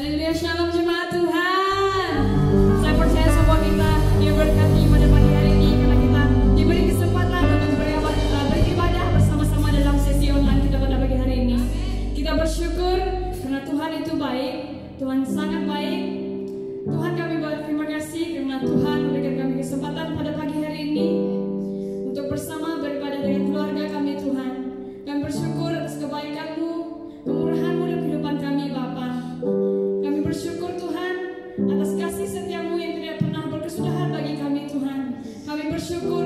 Haleluya, shalom jemaat Tuhan. Saya percaya semua kita diberkati pada pagi hari ini karena kita diberi kesempatan untuk beribadah bersama-sama dalam sesi online kita pada pagi hari ini. Kita bersyukur karena Tuhan itu baik, Tuhan sangat baik. Tuhan, kami berterima kasih karena Tuhan memberikan kami kesempatan pada pagi hari ini untuk bersama beribadah dengan keluarga kami Tuhan. Kami bersyukur atas kebaikan-Mu, kemurahan-Mu dalam kehidupan kami Bapa. Kami bersyukur Tuhan atas kasih setia-Mu yang tidak pernah berkesudahan bagi kami Tuhan. Kami bersyukur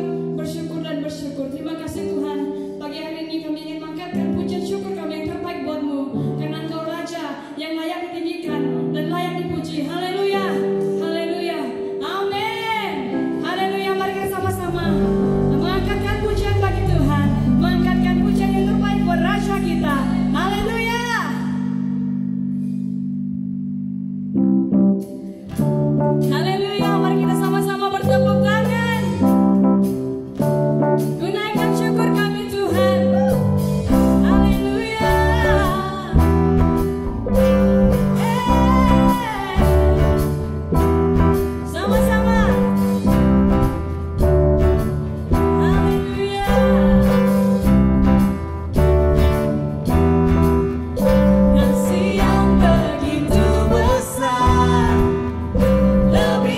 dan bersyukur. Terima kasih Tuhan. Pagi hari ini kami ingin mengangkatkan pujian syukur kami yang terbaik buat-Mu, karena Engkau Raja yang layak ditinggikan dan layak dipuji. Haleluya, haleluya, amin. Haleluya, mari kita sama-sama mengangkatkan pujian bagi Tuhan, mengangkatkan pujian yang terbaik buat Raja kita. Haleluya. Haleluya, mari kita sama-sama bertepuk tangan. Gunakan syukur kami Tuhan. Haleluya. Sama-sama. Haleluya. Kasih yang begitu besar, lebih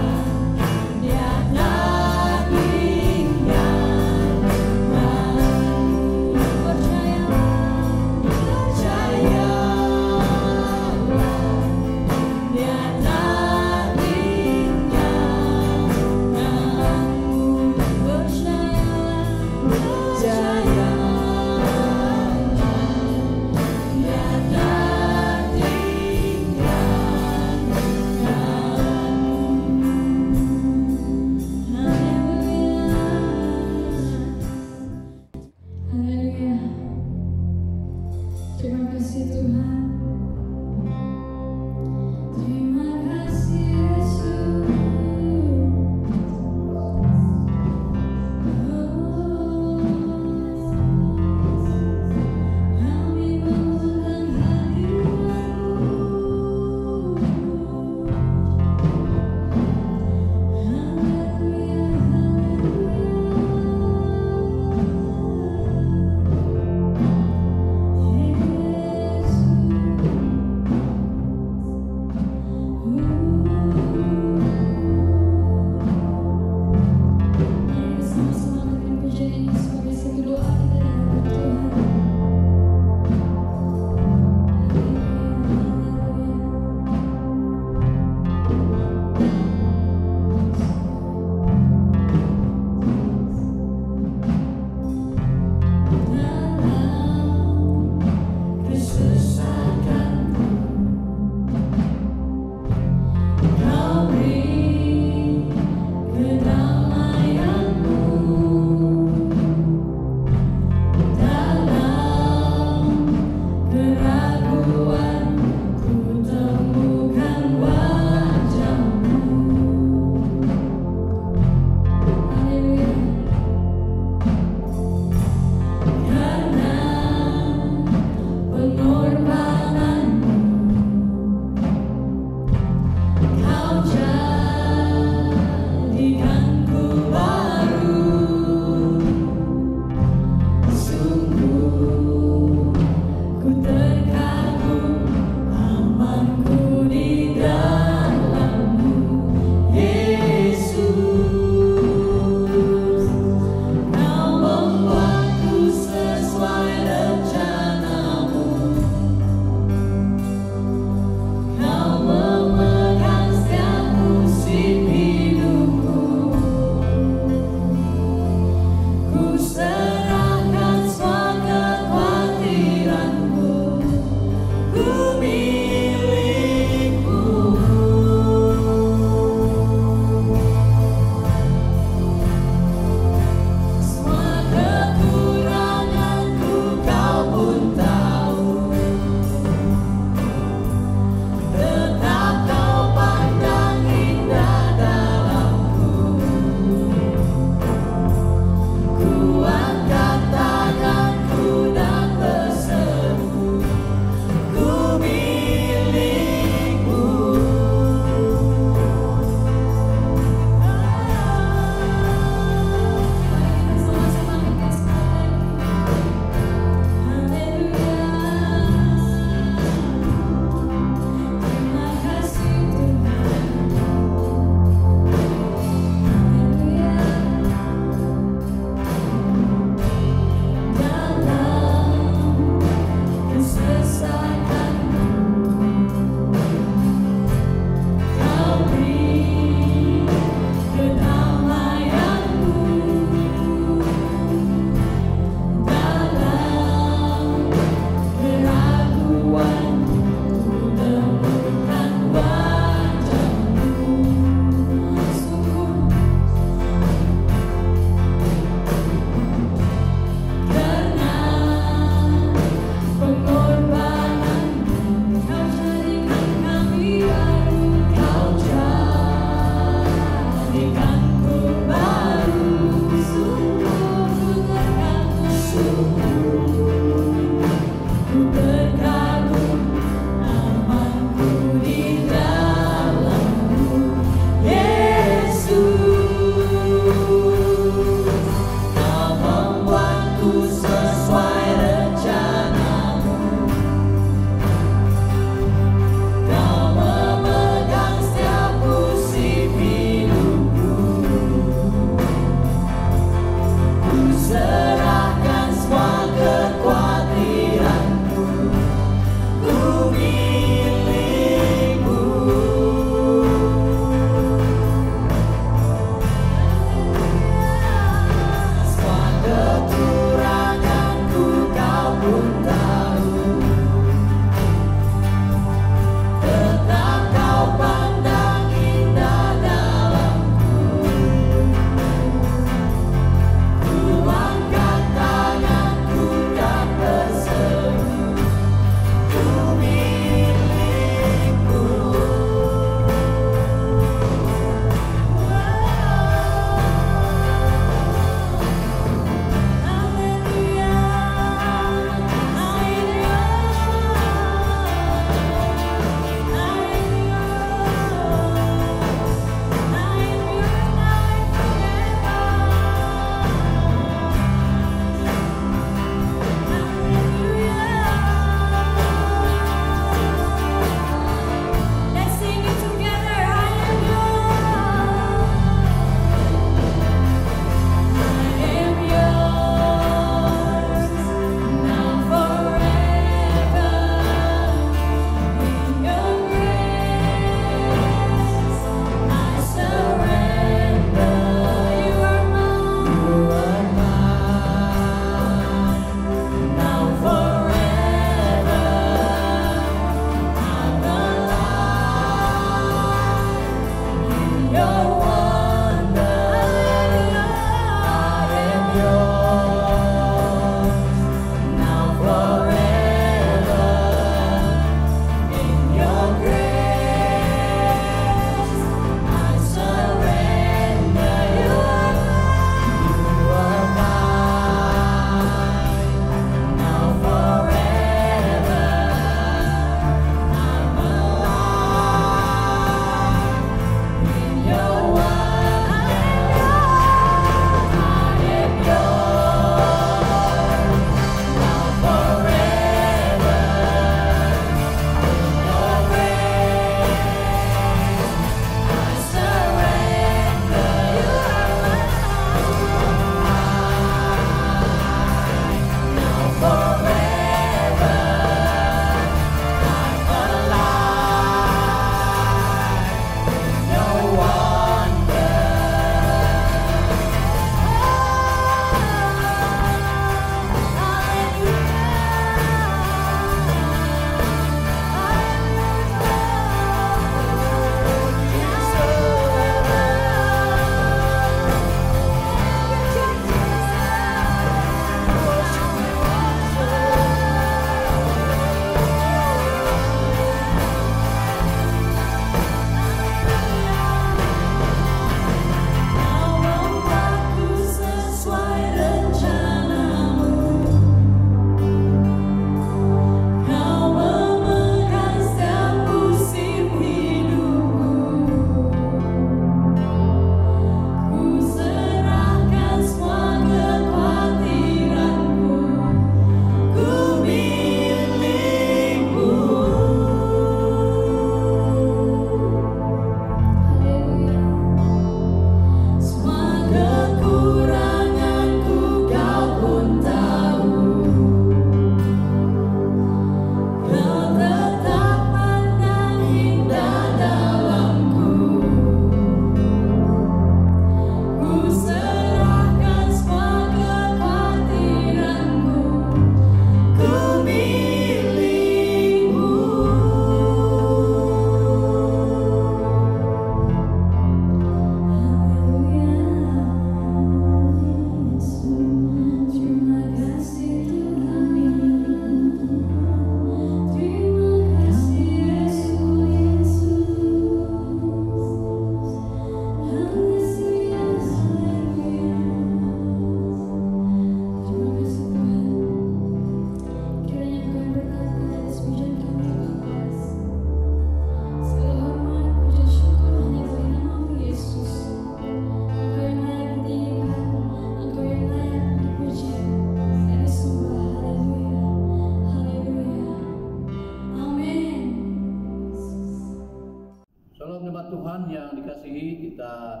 Jemaat Tuhan yang dikasihi, kita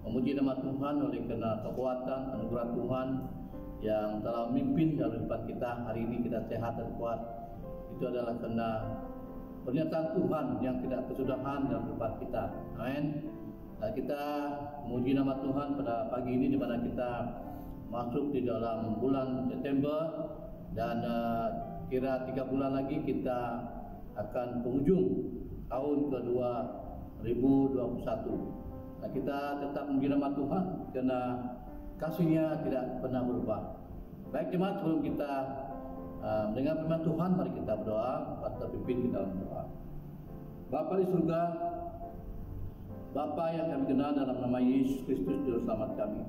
memuji nama Tuhan oleh karena kekuatan anugerah Tuhan yang telah memimpin dalam hidup kita. Hari ini kita sehat dan kuat. Itu adalah karena pernyataan Tuhan yang tidak kesudahan dalam hidup kita. Amin. Dan kita memuji nama Tuhan pada pagi ini di mana kita masuk di dalam bulan September dan kira 3 bulan lagi kita akan penghujung tahun ke-2021. Nah, kita tetap memuji nama Tuhan karena kasih-Nya tidak pernah berubah. Baik jemaat, sebelum kita mendengar firman Tuhan, mari kita berdoa. Pastor pimpin kita dalam doa. Bapa di surga, Bapa yang kami kenal dalam nama Yesus Kristus Juru Selamat kami.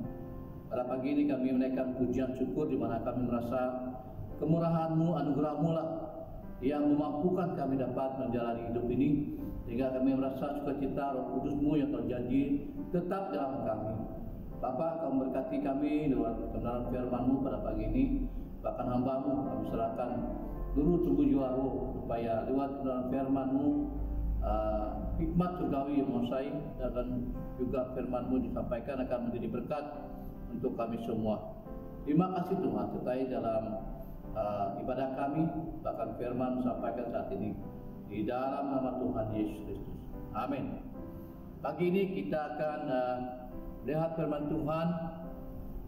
Pada pagi ini kami menaikkan pujian syukur di mana kami merasa kemurahan-Mu, anugerah-Mu lah yang memampukan kami dapat menjalani hidup ini, sehingga kami merasa sukacita Roh Kudus-Mu yang terjanji tetap dalam kami. Bapa, Kau memberkati kami lewat kebenaran firman-Mu pada pagi ini. Bahkan hamba-Mu kami serahkan seluruh tubuh jiwa roh, supaya lewat kebenaran firman-Mu hikmat surgawi yang menguasai dan juga firman-Mu disampaikan akan menjadi berkat untuk kami semua. Terima kasih Tuhan, sertai dalam ibadah kami, bahkan firman sampaikan saat ini di dalam nama Tuhan Yesus Kristus. Amin. Pagi ini kita akan lihat firman Tuhan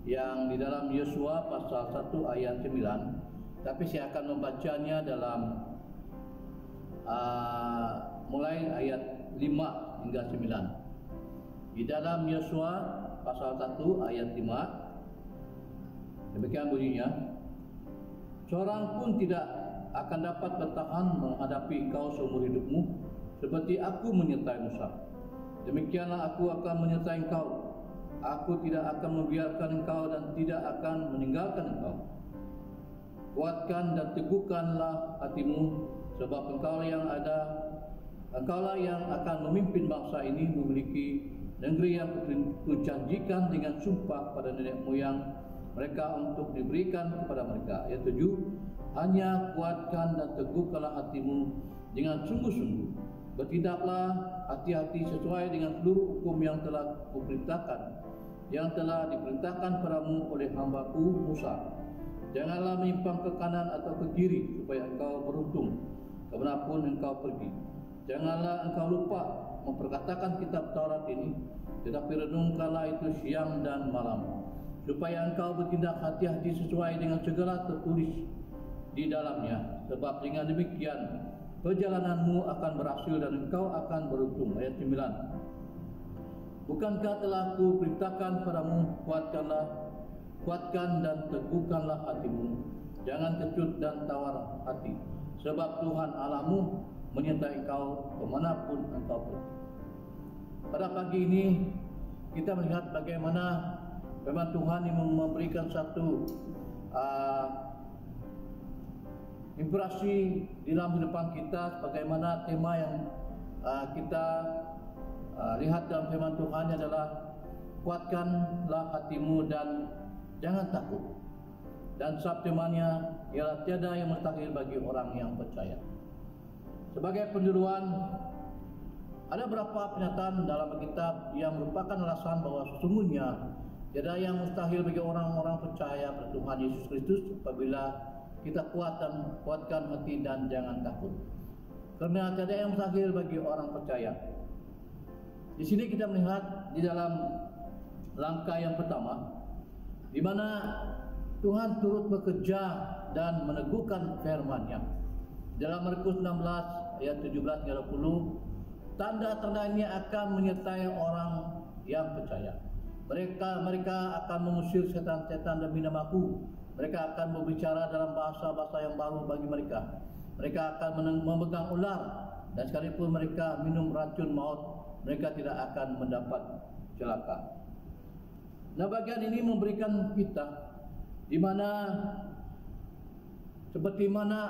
yang di dalam Yosua pasal 1 ayat 9. Tapi saya akan membacanya dalam mulai ayat 5 hingga 9. Di dalam Yosua pasal 1 ayat 5, demikian bunyinya: seorang pun tidak akan dapat bertahan menghadapi engkau seumur hidupmu, seperti aku menyertai Musa. Demikianlah aku akan menyertai engkau. Aku tidak akan membiarkan engkau dan tidak akan meninggalkan engkau. Kuatkan dan teguhkanlah hatimu, sebab engkaulah yang akan memimpin bangsa ini memiliki negeri yang kujanjikan dengan sumpah pada nenek moyang mereka untuk diberikan kepada mereka. Ayat 7, hanya kuatkan dan teguhkanlah hatimu dengan sungguh-sungguh. Bertindaklah hati-hati sesuai dengan seluruh hukum yang telah diperintahkan padamu oleh hamba-Ku Musa. Janganlah menyimpang ke kanan atau ke kiri, supaya engkau beruntung kemanapun engkau pergi. Janganlah engkau lupa memperkatakan kitab Taurat ini, tetapi renungkanlah itu siang dan malam, supaya engkau bertindak hati-hati sesuai dengan segala tertulis di dalamnya. Sebab dengan demikian perjalananmu akan berhasil dan engkau akan beruntung. Ayat 9, bukankah telah Ku perintahkan padamu, kuatkan dan teguhkanlah hatimu, jangan kecut dan tawar hati, sebab Tuhan Allahmu menyertai engkau kemanapun engkau pergi. Pada pagi ini kita melihat bagaimana firman Tuhan yang memberikan satu inspirasi di dalam kehidupan kita. Bagaimana tema yang kita lihat dalam firman Tuhan adalah kuatkanlah hatimu dan jangan takut. Dan subtemanya ialah tiada yang mustahil bagi orang yang percaya. Sebagai penduluan, ada beberapa pernyataan dalam Alkitab yang merupakan alasan bahwa sesungguhnya tiada yang mustahil bagi orang-orang percaya pada Tuhan Yesus Kristus apabila kita kuatkan hati dan jangan takut. Karena tiada yang mustahil bagi orang percaya. Di sini kita melihat di dalam langkah yang pertama, di mana Tuhan turut bekerja dan meneguhkan firman-Nya. Dalam Markus 16 ayat 17-20, tanda-tanda ini akan menyertai orang yang percaya. Mereka akan mengusir setan-setan demi nama-Ku. Mereka akan berbicara dalam bahasa-bahasa yang baru bagi mereka. Mereka akan memegang ular, dan sekalipun mereka minum racun maut, mereka tidak akan mendapat celaka. Nah, bagian ini memberikan kita di mana seperti mana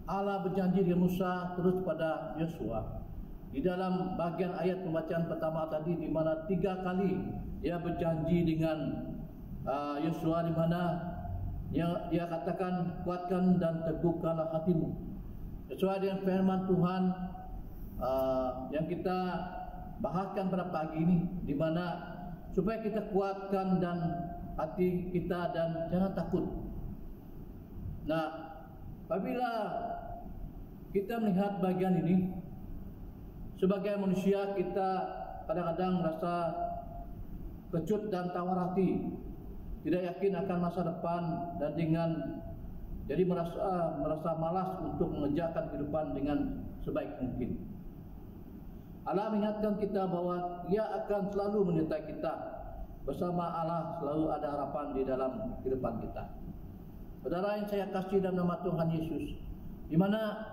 Allah berjanji dengan Musa terus pada Yosua. Di dalam bagian ayat pembacaan pertama tadi, di mana 3 kali dia berjanji dengan Yosua, di mana dia katakan kuatkan dan teguhkanlah hatimu. Sesuai dengan firman Tuhan, yang kita bahaskan pada pagi ini, di mana supaya kita kuatkan dan hati kita dan jangan takut. Nah, apabila kita melihat bagian ini, sebagai manusia kita kadang-kadang merasa kecut dan tawar hati, tidak yakin akan masa depan, dan jadi merasa malas untuk mengerjakan kehidupan dengan sebaik mungkin. Allah mengingatkan kita bahwa Ia akan selalu menyertai kita. Bersama Allah selalu ada harapan di dalam kehidupan kita. Saudara yang saya kasih dalam nama Tuhan Yesus, di mana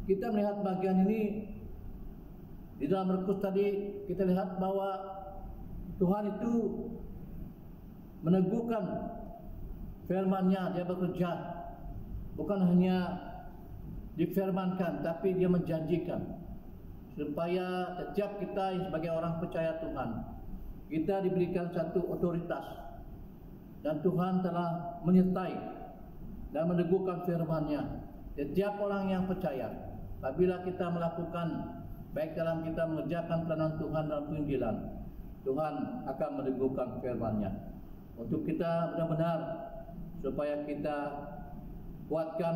kita melihat bagian ini di dalam Markus tadi, kita lihat bahwa Tuhan itu meneguhkan firman-Nya, Dia bekerja. Bukan hanya difirmankan, tapi Dia menjanjikan supaya setiap kita yang sebagai orang percaya Tuhan, kita diberikan satu otoritas, dan Tuhan telah menyertai dan meneguhkan firman-Nya. Setiap orang yang percaya, apabila kita melakukan baik dalam kita mengerjakan peranan Tuhan dalam penginjilan, Tuhan akan meneguhkan firman-Nya untuk kita benar-benar supaya kita kuatkan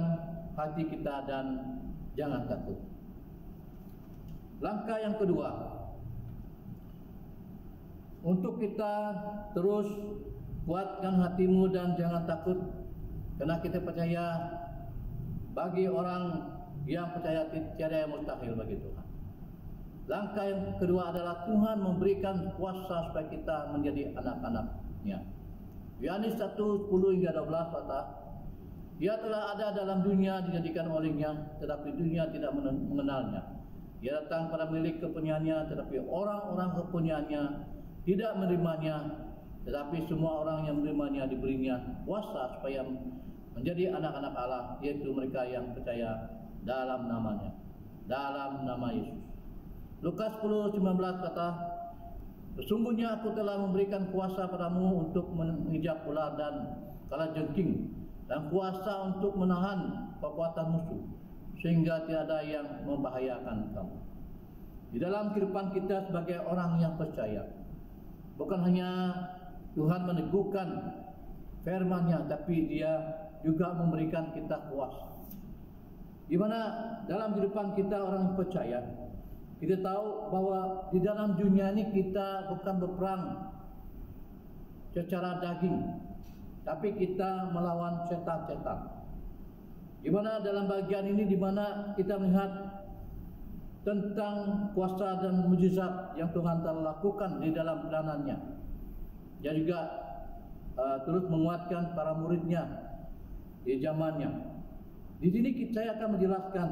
hati kita dan jangan takut. Langkah yang kedua, untuk kita terus kuatkan hatimu dan jangan takut, karena kita percaya bagi orang yang percaya tiada yang mustahil bagi Tuhan. Langkah yang kedua adalah Tuhan memberikan kuasa supaya kita menjadi anak-anak-Nya. Yohanes 1:10 hingga 12 kata, Dia telah ada dalam dunia, dijadikan olehnya, tetapi dunia tidak mengenalnya. Dia datang pada milik kepunyaannya, tetapi orang-orang kepunyaannya tidak menerimanya. Tetapi semua orang yang menerimanya diberinya kuasa supaya menjadi anak-anak Allah, yaitu mereka yang percaya dalam namanya, dalam nama Yesus. Lukas 10:19 kata, Sesungguhnya aku telah memberikan kuasa padamu untuk menghijab ular dan kalajengking, dan kuasa untuk menahan kekuatan musuh, sehingga tiada yang membahayakan kamu. Di dalam kehidupan kita sebagai orang yang percaya, bukan hanya Tuhan meneguhkan firman-Nya, tapi Dia juga memberikan kita kuasa. Di mana dalam kehidupan kita orang yang percaya, kita tahu bahwa di dalam dunia ini kita bukan berperang secara daging, tapi kita melawan setan-setan. Di mana dalam bagian ini, di mana kita melihat tentang kuasa dan mujizat yang Tuhan telah lakukan di dalam peranan-Nya. Dia juga terus menguatkan para murid-Nya di zamannya. Di sini saya akan menjelaskan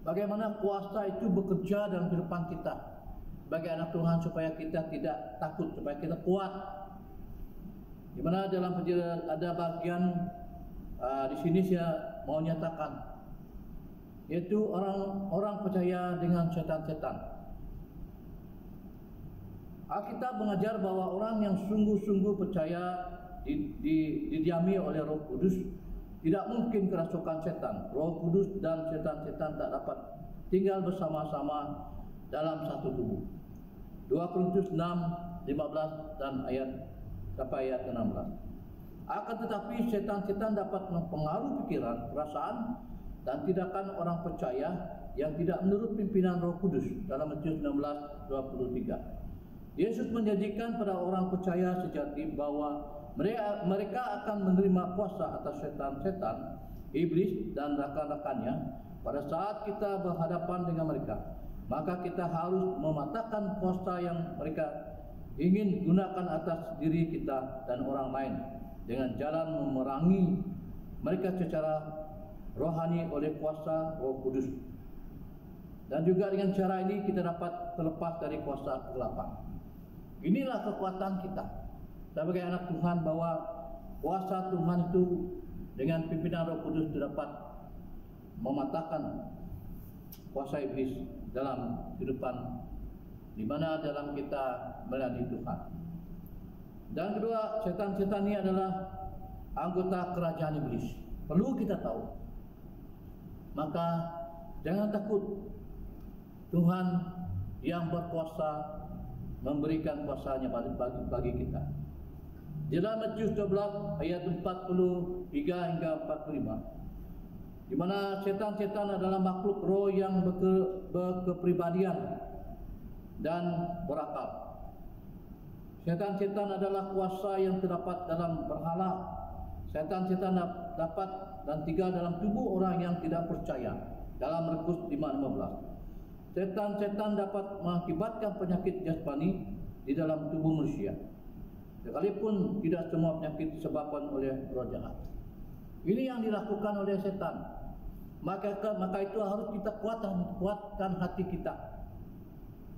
bagaimana kuasa itu bekerja dalam kehidupan kita sebagai anak Tuhan, supaya kita tidak takut, supaya kita kuat. Di mana dalam ada bagian di sini saya mau nyatakan, yaitu orang-orang percaya dengan setan-setan. Alkitab mengajar bahwa orang yang sungguh-sungguh percaya didiami oleh Roh Kudus tidak mungkin kerasukan setan. Roh Kudus dan setan-setan tak dapat tinggal bersama-sama dalam satu tubuh. 2 Korintus 6:15 dan sampai ayat 16. Akan tetapi setan-setan dapat mempengaruhi pikiran, perasaan, dan tindakan orang percaya yang tidak menurut pimpinan Roh Kudus dalam Matius 16:23. Yesus menjanjikan pada orang percaya sejati bahwa mereka akan menerima kuasa atas setan-setan, iblis dan rakan-rakannya pada saat kita berhadapan dengan mereka. Maka kita harus mematahkan kuasa yang mereka ingin gunakan atas diri kita dan orang lain dengan jalan memerangi mereka secara rohani oleh kuasa Roh Kudus. Dan juga dengan cara ini kita dapat terlepas dari kuasa kegelapan. Inilah kekuatan kita sebagai anak Tuhan, bahwa kuasa Tuhan itu dengan pimpinan Roh Kudus dapat mematahkan kuasa iblis dalam kehidupan di mana dalam kita melayani Tuhan. Dan kedua, setan-setan ini adalah anggota kerajaan iblis. Perlu kita tahu. Maka jangan takut. Tuhan yang berkuasa memberikan kuasanya bagi kita. Di dalam Matius 12 ayat 43 hingga 45, di mana setan-setan adalah makhluk roh yang berkepribadian dan berakal. Setan-setan adalah kuasa yang terdapat dalam berhala. Setan-setan dapat dan tinggal dalam tubuh orang yang tidak percaya. Dalam Markus 5:15, setan-setan dapat mengakibatkan penyakit jasmani di dalam tubuh manusia, sekalipun tidak semua penyakit disebabkan oleh roh jahat. Ini yang dilakukan oleh setan. Maka itu harus kita kuatkan hati kita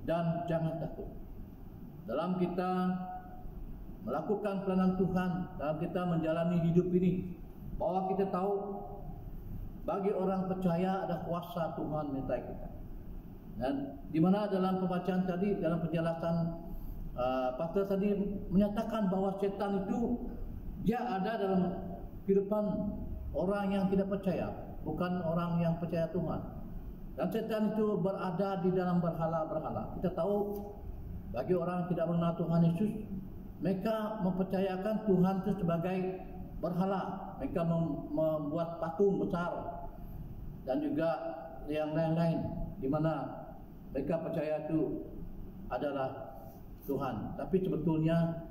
dan jangan takut. Dalam kita melakukan pelayanan Tuhan, dalam kita menjalani hidup ini, bahwa kita tahu bagi orang percaya ada kuasa Tuhan menyertai kita. Dan di mana dalam pembacaan tadi, dalam penjelasan pastor tadi menyatakan bahwa setan itu dia ada dalam kehidupan orang yang tidak percaya, bukan orang yang percaya Tuhan. Dan setan itu berada di dalam berhala-berhala. Kita tahu bagi orang yang tidak mengenal Tuhan Yesus, mereka mempercayakan Tuhan itu sebagai berhala. Mereka membuat patung besar dan juga yang lain-lain, di mana mereka percaya itu adalah Tuhan. Tapi sebetulnya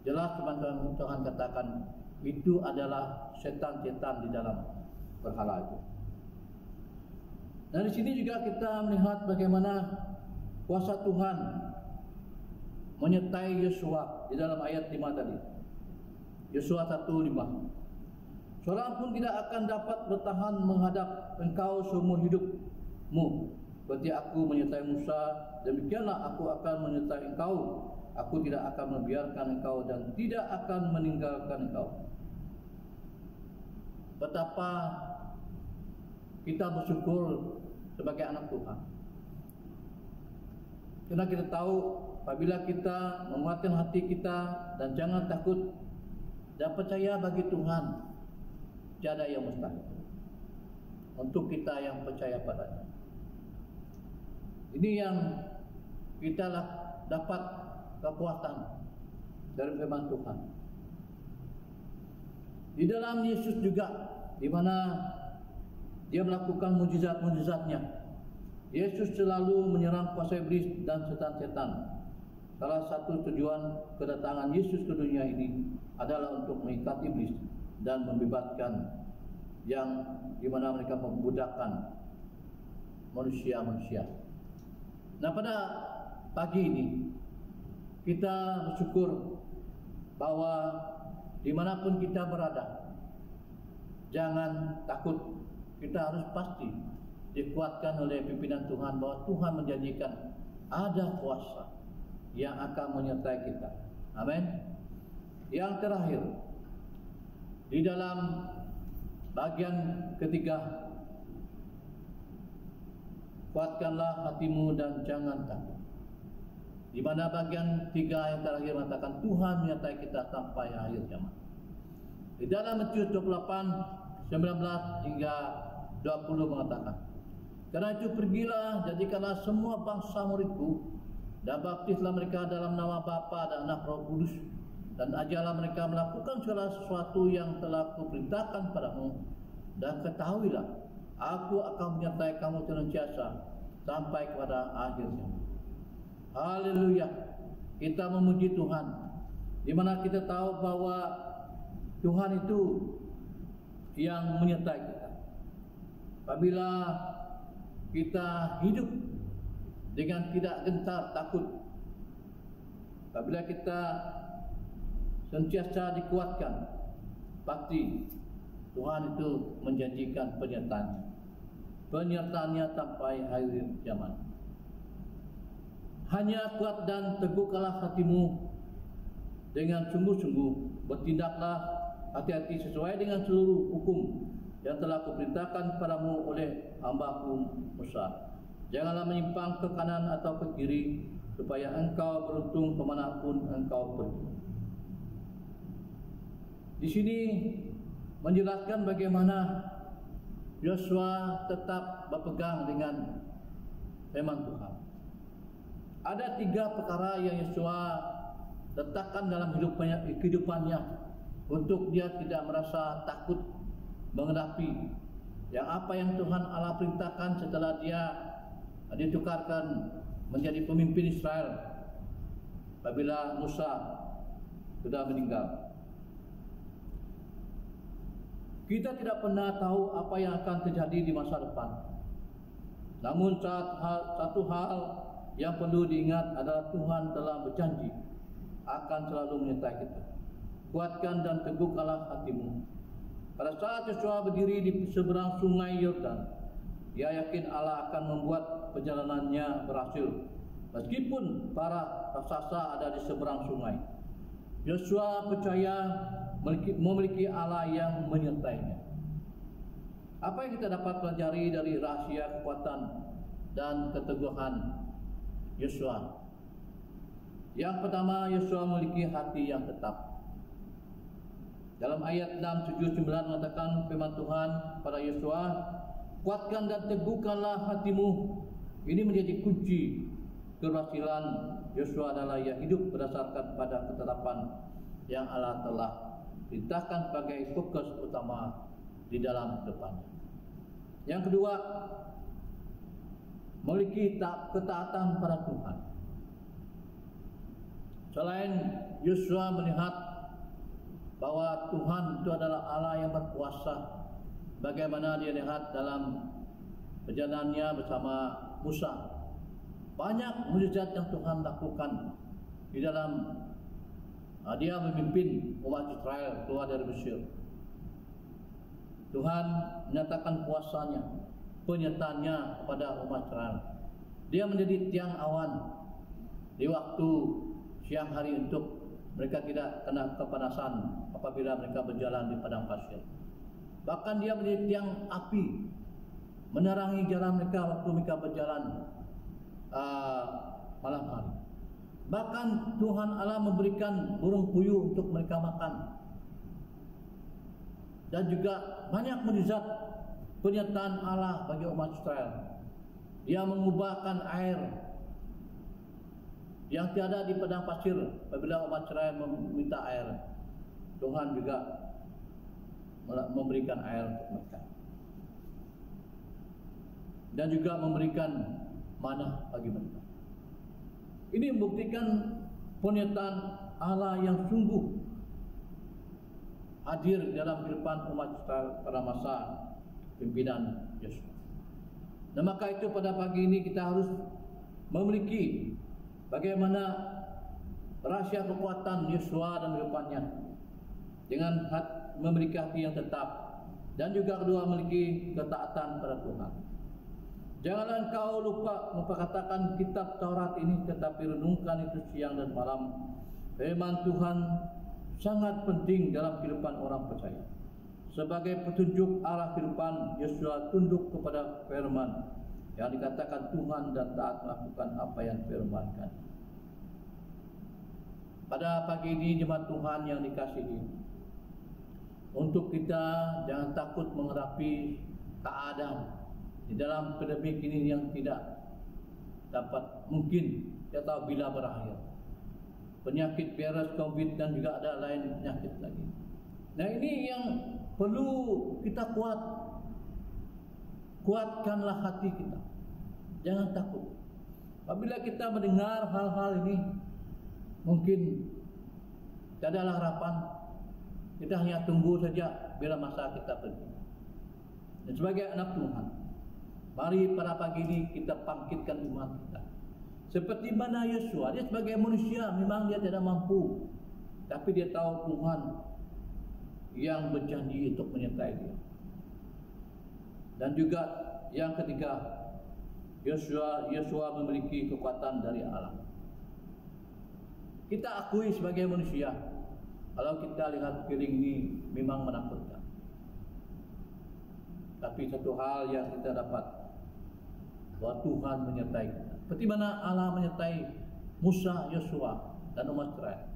jelas teman-teman Tuhan katakan itu adalah setan-setan di dalam berhala itu. Dan di sini juga kita melihat bagaimana kuasa Tuhan menyertai Yosua di dalam ayat 5 tadi. Yosua 1:5. Seorang pun tidak akan dapat bertahan menghadap engkau seumur hidupmu. Seperti aku menyertai Musa, demikianlah aku akan menyertai engkau. Aku tidak akan membiarkan engkau dan tidak akan meninggalkan engkau. Betapa kita bersyukur sebagai anak Tuhan. Karena kita tahu apabila kita menguatkan hati kita dan jangan takut dan percaya bagi Tuhan, tiada yang mustahil untuk kita yang percaya padanya. Ini yang kita dapat kekuatan dari firman Tuhan. Di dalam Yesus juga, di mana dia melakukan mujizat-mujizatnya, Yesus selalu menyerang kuasa iblis dan setan-setan. Salah satu tujuan kedatangan Yesus ke dunia ini adalah untuk mengikat iblis dan membebaskan yang di mana mereka membudakkan manusia-manusia. Nah, pada pagi ini kita bersyukur bahwa dimanapun kita berada, jangan takut. Kita harus pasti dikuatkan oleh pimpinan Tuhan bahwa Tuhan menjanjikan ada kuasa yang akan menyertai kita. Amin. Yang terakhir, di dalam bagian ketiga, kuatkanlah hatimu dan jangan takut. Di mana bagian 3 yang terakhir mengatakan Tuhan menyertai kita sampai akhir zaman. Di dalam Matius 28:19 hingga 20 mengatakan, karena itu pergilah, jadikanlah semua bangsa muridku dan baptislah mereka dalam nama Bapa dan Anak Roh Kudus, dan ajarlah mereka melakukan segala sesuatu yang telah kuperintahkan padamu, dan ketahuilah aku akan menyertai kamu senantiasa sampai kepada akhir zaman. Haleluya. Kita memuji Tuhan, di mana kita tahu bahwa Tuhan itu yang menyertai kita. Apabila kita hidup dengan tidak gentar takut, apabila kita sentiasa dikuatkan, pasti Tuhan itu menjanjikan penyertaannya sampai akhir zaman. Hanya kuat dan teguhkanlah hatimu dengan sungguh-sungguh, bertindaklah hati-hati sesuai dengan seluruh hukum yang telah kuperintahkan padamu oleh hamba-Ku Musa. Janganlah menyimpang ke kanan atau ke kiri, supaya engkau beruntung kemanapun engkau pergi. Di sini menjelaskan bagaimana Yosua tetap berpegang dengan firman Tuhan. Ada 3 perkara yang Yosua letakkan dalam kehidupannya untuk dia tidak merasa takut menghadapi yang apa yang Tuhan Allah perintahkan setelah dia ditukarkan menjadi pemimpin Israel apabila Musa sudah meninggal. Kita tidak pernah tahu apa yang akan terjadi di masa depan. Namun satu hal yang perlu diingat adalah Tuhan telah berjanji akan selalu menyertai kita. Kuatkan dan teguhkanlah hatimu. Pada saat Yosua berdiri di seberang sungai Yordan, dia yakin Allah akan membuat perjalanannya berhasil. Meskipun para raksasa ada di seberang sungai, Yosua percaya memiliki Allah yang menyertainya. Apa yang kita dapat pelajari dari rahasia kekuatan dan keteguhan Yosua? Yang pertama, Yosua memiliki hati yang tetap. Dalam ayat 6, 7, 9 mengatakan firman Tuhan pada Yosua, kuatkan dan teguhkanlah hatimu. Ini menjadi kunci keberhasilan Yosua adalah yang hidup berdasarkan pada ketetapan yang Allah telah perintahkan sebagai fokus utama di dalam depannya. Yang kedua, memiliki ketaatan pada Tuhan. Selain Yosua melihat bahwa Tuhan itu adalah Allah yang berkuasa, bagaimana dia lihat dalam perjalanannya bersama Musa, banyak mukjizat yang Tuhan lakukan di dalam dia memimpin umat Israel keluar dari Mesir. Tuhan menyatakan kuasanya, penyertaannya kepada umat Israel. Dia menjadi tiang awan di waktu siang hari untuk mereka tidak kena kepanasan apabila mereka berjalan di padang pasir. Bahkan dia menjadi tiang api menerangi jalan mereka waktu mereka berjalan malam hari. Bahkan Tuhan Allah memberikan burung puyuh untuk mereka makan. Dan juga banyak mukjizat penyertaan Allah bagi umat Israel. Dia mengubahkan air yang tiada di padang pasir apabila umat Israel meminta air. Tuhan juga memberikan air untuk mereka. Dan juga memberikan mana bagi mereka. Ini membuktikan penyertaan Allah yang sungguh hadir dalam kehidupan umat Israel pada masa pimpinan Yosua. Dan maka itu pada pagi ini kita harus memiliki bagaimana rahasia kekuatan Yosua dan kehidupannya dengan memiliki hati yang tetap, dan juga kedua memiliki ketaatan pada Tuhan. Janganlah engkau lupa memperkatakan kitab Taurat ini, tetapi renungkan itu siang dan malam. Firman Tuhan sangat penting dalam kehidupan orang percaya. Sebagai petunjuk arah kehidupan, Yosua tunduk kepada firman yang dikatakan Tuhan dan taat melakukan apa yang firmankan. Pada pagi ini jemaat Tuhan yang dikasihi, untuk kita jangan takut menghadapi keadaan di dalam pandemi ini yang tidak dapat mungkin kita tahu bila berakhir. Penyakit virus COVID dan juga ada lain penyakit lagi. Nah, ini yang perlu kita kuatkanlah hati kita. Jangan takut. Apabila kita mendengar hal-hal ini, mungkin tidak ada harapan. Kita hanya tunggu saja bila masa kita pergi. Dan sebagai anak Tuhan, mari pada pagi ini kita bangkitkan iman kita. Seperti mana Yosua, dia sebagai manusia memang dia tidak mampu, tapi dia tahu Tuhan yang berjanji untuk menyertai dia. Dan juga yang ketiga, Yosua memiliki kekuatan dari Allah. Kita akui sebagai manusia, kalau kita lihat piring ini memang menakutkan. Tapi satu hal yang kita dapat, bahwa Tuhan menyertai kita. Seperti mana Allah menyertai Musa, Yosua dan umat Israel.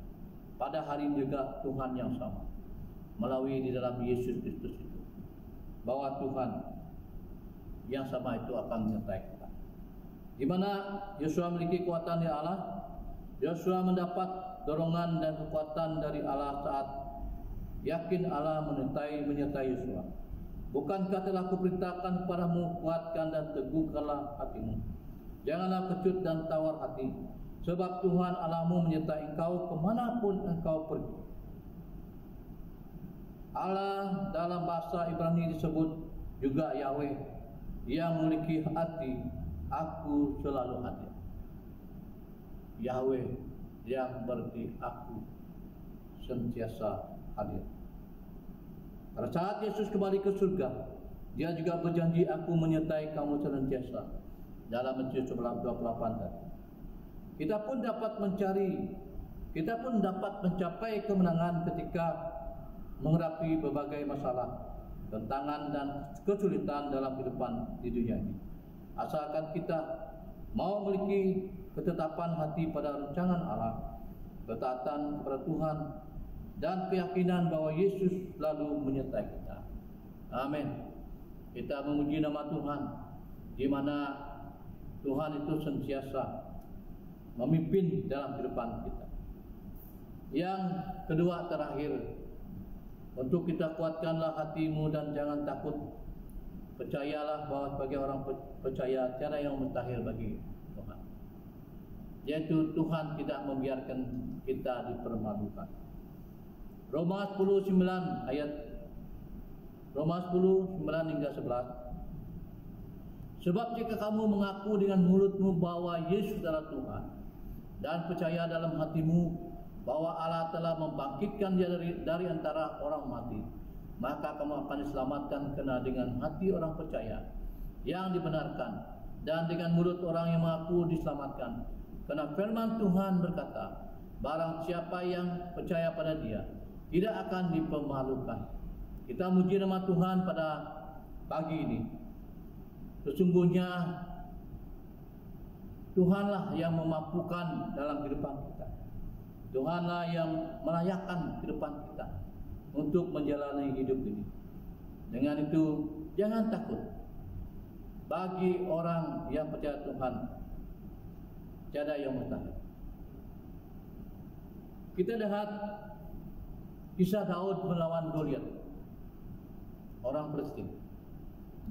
Pada hari ini juga Tuhan yang sama, melalui di dalam Yesus Kristus itu, bahwa Tuhan yang sama itu akan menyertai kita. di mana Yosua memiliki kekuatan dari Allah. Yosua mendapat dorongan dan kekuatan dari Allah saat yakin Allah menyertai Yosua. Bukankah telah kuperintahkan kepadamu, kuatkan dan teguhkanlah hatimu. Janganlah kecut dan tawar hati, sebab Tuhan Allahmu menyertai engkau kemanapun engkau pergi. Allah dalam bahasa Ibrani disebut juga Yahweh, yang memiliki hati, aku selalu hadir. Yahweh yang berarti aku sentiasa hadir. Pada saat Yesus kembali ke surga, Dia juga berjanji, aku menyertai kamu senantiasa. Dalam Matius 11:28 tadi. Kita pun dapat mencapai kemenangan ketika menghadapi berbagai masalah, tantangan dan kesulitan dalam kehidupan di dunia ini. Asalkan kita mau memiliki ketetapan hati pada rancangan Allah, ketaatan kepada Tuhan, dan keyakinan bahwa Yesus selalu menyertai kita. Amin. Kita memuji nama Tuhan, di mana Tuhan itu sentiasa memimpin dalam kehidupan kita. Yang kedua terakhir, untuk kita kuatkanlah hatimu dan jangan takut. Percayalah bahwa sebagai orang percaya tiada yang mustahil bagi Tuhan. Yaitu Tuhan tidak membiarkan kita dipermalukan. Roma 10:9 hingga 11. Sebab jika kamu mengaku dengan mulutmu bahwa Yesus adalah Tuhan dan percaya dalam hatimu bahwa Allah telah membangkitkan Dia dari antara orang mati, maka kamu akan diselamatkan. Karena dengan hati orang percaya yang dibenarkan dan dengan mulut orang yang mengaku diselamatkan. Karena firman Tuhan berkata, barang siapa yang percaya pada Dia tidak akan dipermalukan. Kita muji nama Tuhan pada pagi ini. Sesungguhnya Tuhanlah yang memampukan dalam kehidupan kita. Tuhanlah yang melayakkan kehidupan kita untuk menjalani hidup ini. Dengan itu, jangan takut. Bagi orang yang percaya Tuhan, tiada yang mustahil. Kita lihat kisah Daud melawan Goliat, orang Filistin.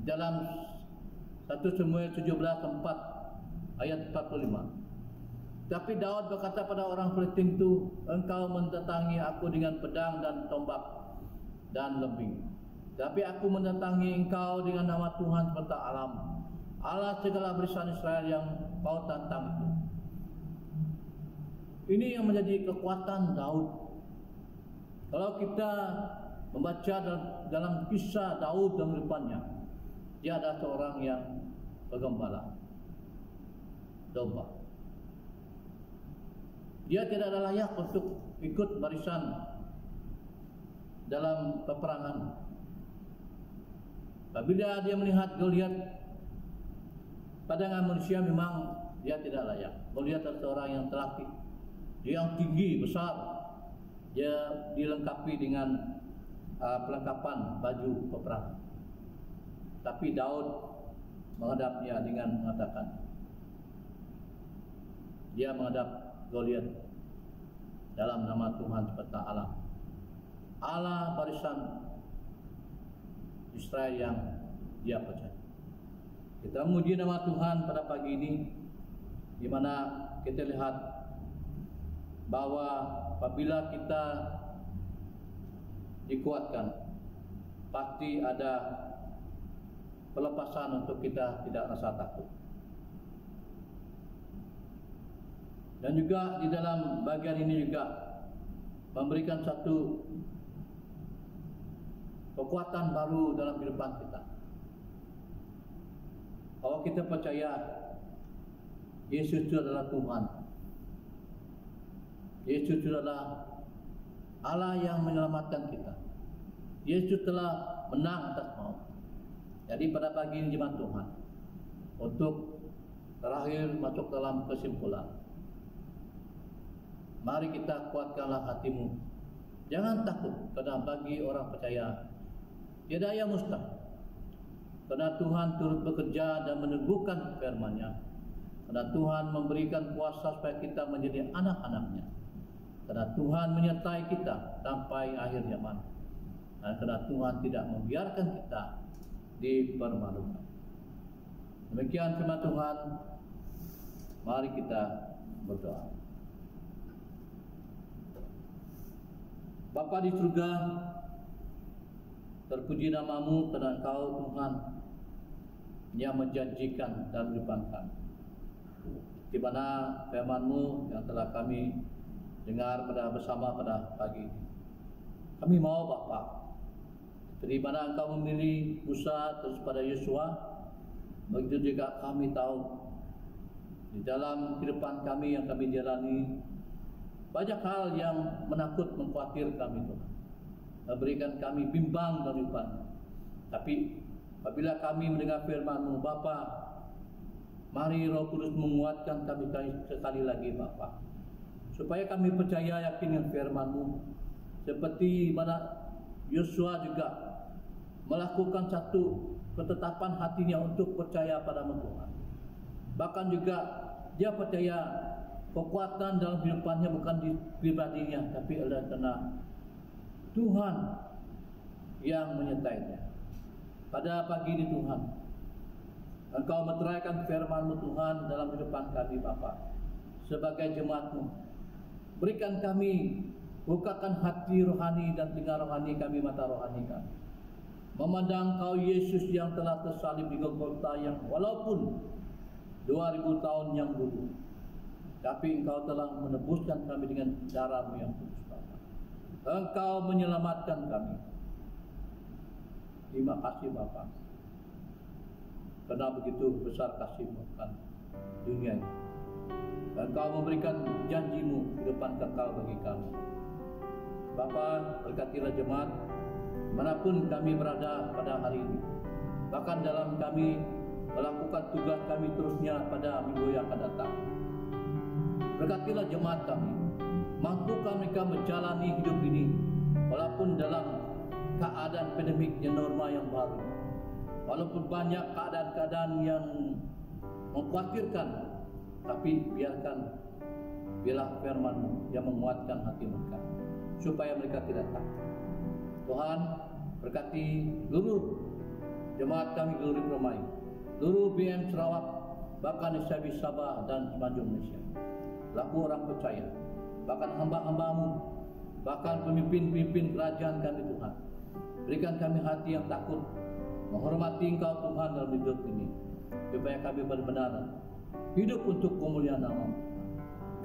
Dalam 1 Samuel 17:4 ayat 45. Tapi Daud berkata pada orang Filistin itu, engkau mendatangi aku dengan pedang dan tombak dan lembing. Tapi aku mendatangi engkau dengan nama Tuhan semesta alam, Allah segala barisan Israel yang kau tantang itu. Ini yang menjadi kekuatan Daud. Kalau kita membaca dalam kisah Daud dan kehidupannya, dia adalah seorang yang penggembala domba. Dia tidak ada layak untuk ikut barisan dalam peperangan. Apabila dia melihat Goliat, pandangan manusia memang dia tidak layak. Goliat adalah seorang yang terlatih, dia yang tinggi, besar. Dia dilengkapi dengan perlengkapan baju peperangan. Tapi Daud menghadapnya dengan mengatakan, dia menghadap Goliat dalam nama Tuhan semesta alam, Allah barisan Israel yang dia percaya. Kita memuji nama Tuhan pada pagi ini, di mana kita lihat bahwa apabila kita dikuatkan, pasti ada pelepasan untuk kita tidak rasa takut. Dan juga di dalam bagian ini juga memberikan satu kekuatan baru dalam kehidupan kita. Kalau kita percaya Yesus itu adalah Tuhan, Yesus itu adalah Allah yang menyelamatkan kita, Yesus telah menang atas maut. Jadi pada pagi ini jemaat Tuhan, untuk terakhir masuk dalam kesimpulan, mari kita kuatkanlah hatimu. Jangan takut, karena bagi orang percaya tiada yang mustahil. Karena Tuhan turut bekerja dan meneguhkan firman-Nya. Karena Tuhan memberikan kuasa supaya kita menjadi anak-anaknya. Karena Tuhan menyertai kita sampai akhir zaman. Dan karena Tuhan tidak membiarkan kita dipermalukan. Demikian firman Tuhan. Mari kita berdoa. Bapa di surga, terpuji nama-Mu karena Engkau Tuhan yang menjanjikan dalam kehidupan kami. Di mana firman-Mu yang telah kami dengar bersama pada pagi ini. Kami mau Bapa, di mana Engkau memilih Musa terus pada Yosua, begitu juga kami tahu di dalam kehidupan kami yang kami jalani banyak hal yang menakut mengkhawatir kami Tuhan. Berikan kami bimbang dalam kehidupan. Tapi apabila kami mendengar firman-Mu Bapa, mari Roh Kudus menguatkan kami sekali lagi Bapa, supaya kami percaya yakin dengan firman-Mu, seperti mana Yosua juga melakukan satu ketetapan hatinya untuk percaya pada-Mu Tuhan. Bahkan juga dia percaya kekuatan dalam kehidupannya bukan di pribadinya, tapi adalah karena Tuhan yang menyertainya. Pada pagi ini Tuhan, Engkau meteraikan firman-Mu Tuhan dalam kehidupan kami Bapa. Sebagai jemaat-Mu, berikan kami, bukakan hati rohani dan telinga rohani kami, mata rohani kami, memandang Kau Yesus yang telah tersalib di Golgota, yang walaupun 2000 tahun yang dulu, tapi Engkau telah menebuskan kami dengan darah-Mu yang kudus Bapa. Engkau menyelamatkan kami. Terima kasih Bapa, karena begitu besar kasih-Mu akan dunia ini. Engkau memberikan janji-Mu kehidupan kekal bagi kami. Bapa, berkatilah jemaat manapun kami berada pada hari ini, bahkan dalam kami melakukan tugas kami terusnya pada minggu yang akan datang. Berkatilah jemaat kami, mampukan mereka menjalani hidup ini walaupun dalam keadaan pandemik yang normal yang baru, walaupun banyak keadaan-keadaan yang mengkhawatirkan, tapi biarlah firman-Mu yang menguatkan hati mereka supaya mereka tidak takut. Tuhan, berkati seluruh jemaat kami seluruh Permai, seluruh BM Sarawak, bahkan SIB Sabah dan semenanjung Malaysia. Laku orang percaya, bahkan hamba-hamba-Mu, bahkan pemimpin-pemimpin kerajaan kami Tuhan. Berikan kami hati yang takut, menghormati Engkau Tuhan dalam hidup ini, supaya kami benar-benar hidup untuk kemuliaan nama-Mu.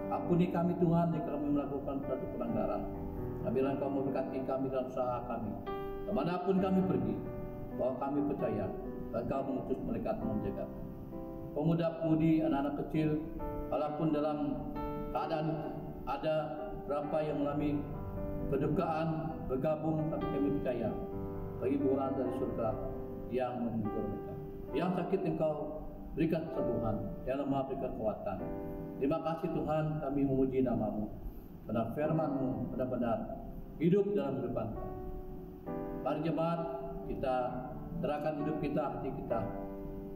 Ampuni kami Tuhan jika kami melakukan suatu pelanggaran. Biarlah Engkau memberkati kami dalam usaha kami, kemanapun kami pergi, bahwa kami percaya Engkau mengutus mereka untuk menjaga pemuda-pemudi, anak-anak kecil, walaupun dalam keadaan itu ada berapa yang mengalami kedukaan bergabung, tapi kami percaya penghiburan dari surga yang menghibur mereka. Yang sakit Engkau berikan kesembuhan, yang lemah berikan kekuatan. Terima kasih Tuhan, kami memuji nama-Mu, karena firman-Mu benar-benar hidup dalam kehidupan kami. Mari jemaat, kita serahkan hidup kita, hati kita,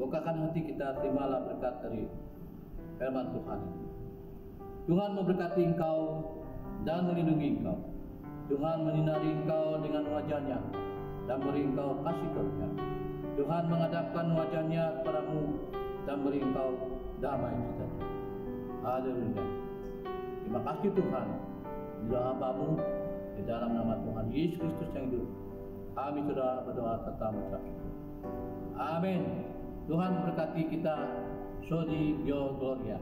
bukakan hati kita, terimalah berkat dari firman Tuhan. Tuhan memberkati engkau dan melindungi engkau. Tuhan menyinari engkau dengan wajah-Nya dan beri engkau kasih karunia. Tuhan menghadapkan wajah-Nya kepadamu dan beri engkau damai sejahtera. Haleluya. Terima kasih Tuhan. Inilah hamba-Mu, di dalam nama Tuhan Yesus Kristus yang hidup, kami sudah berdoa serta mengucap syukur. Amin. Tuhan memberkati kita. Soli Deo Gloria.